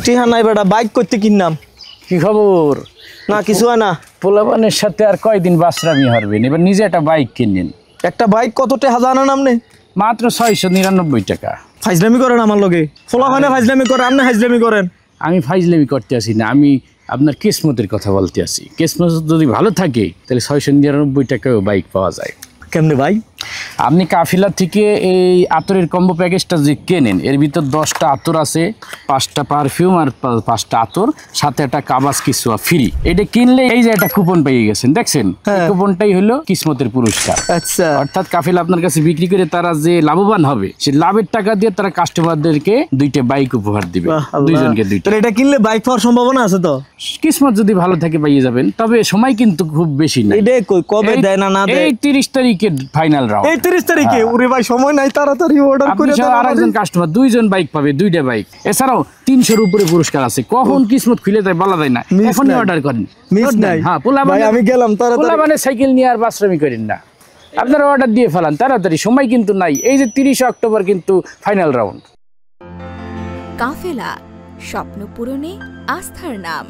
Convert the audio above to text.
টিহা নাই বেটা, বাইক করতে কিনলাম। কি খবর? না কিছু হয় না। পোলাপানের সাথে আর কয়দিন বাসরামি হারবেন, এবার নিজে একটা বাইক কিনেন। একটা বাইক কত টাকা জানেন আপনি? মাত্র 699 টাকা। ফাইজলামি করেন আমার লগে? ফোলা হয় না ফাইজলামি করে, আপনি ফাইজলামি করেন। আমি ফাইজলামি করতে আসি না, আমি আপনার কিসমতের কথা বলতে আসি। কিসমত যদি ভালো থাকে তাহলে 699 টাকাও বাইক পাওয়া যায়। কেমনে ভাই? আপনি কাফিলা থেকে এই আতরের কম্বো প্যাকেজটা যে কেনেন, এর ভিতর 10টা আতর আছে, 5টা পারফিউম আর 5টা আতর, সাথে একটা কাবাস কিসুয়া ফ্রি। এটা কিনলে এই যে একটা কুপন পেয়ে গেছেন, দেখছেন? কুপনটাই হলো কিসমতের পুরস্কার। আচ্ছা, অর্থাৎ কাফিলা আপনার কাছে বিক্রি করে তারা যে লাভবান হবে, সেই লাভের টাকা দিয়ে তারা কাস্টমারদেরকে 2টা বাইক উপহার দিবে, দুইজনকে 2টা। এটা কিনলে বাইক পাওয়ার সম্ভাবনা আছে তো? কিসমত যদি ভালো থাকে পাইয়ে যাবেন, তবে সময় কিন্তু খুব বেশি না। এটা কবে দেয় না দেয়? এই 30 তারিখে ফাইনাল রাউন্ড। এই 30 তারিখে? ওরে ভাই সময় নাই, তাড়াতাড়ি অর্ডার করে দাও। আরেকজন কাস্টমার 2জন বাইক পাবে, 2টা বাইক। এছাড়াও 300-র উপরে পুরস্কার আছে। কখন কিসমত খুলে যায় বলা যায় না, এখনই অর্ডার করেন। মিস নাই। হ্যাঁ, পোলাপানে আমি গেলাম তাড়াতাড়ি। পোলাপানে সাইকেল নিয়ে আর বাসরামি করেন না, আপনারা অর্ডার দিয়ে ফেলান তাড়াতাড়ি, সময় কিন্তু নাই। এই যে 30 অক্টোবর কিন্তু ফাইনাল রাউন্ড। কাফেলা, স্বপ্ন পূরণে আস্থার নাম।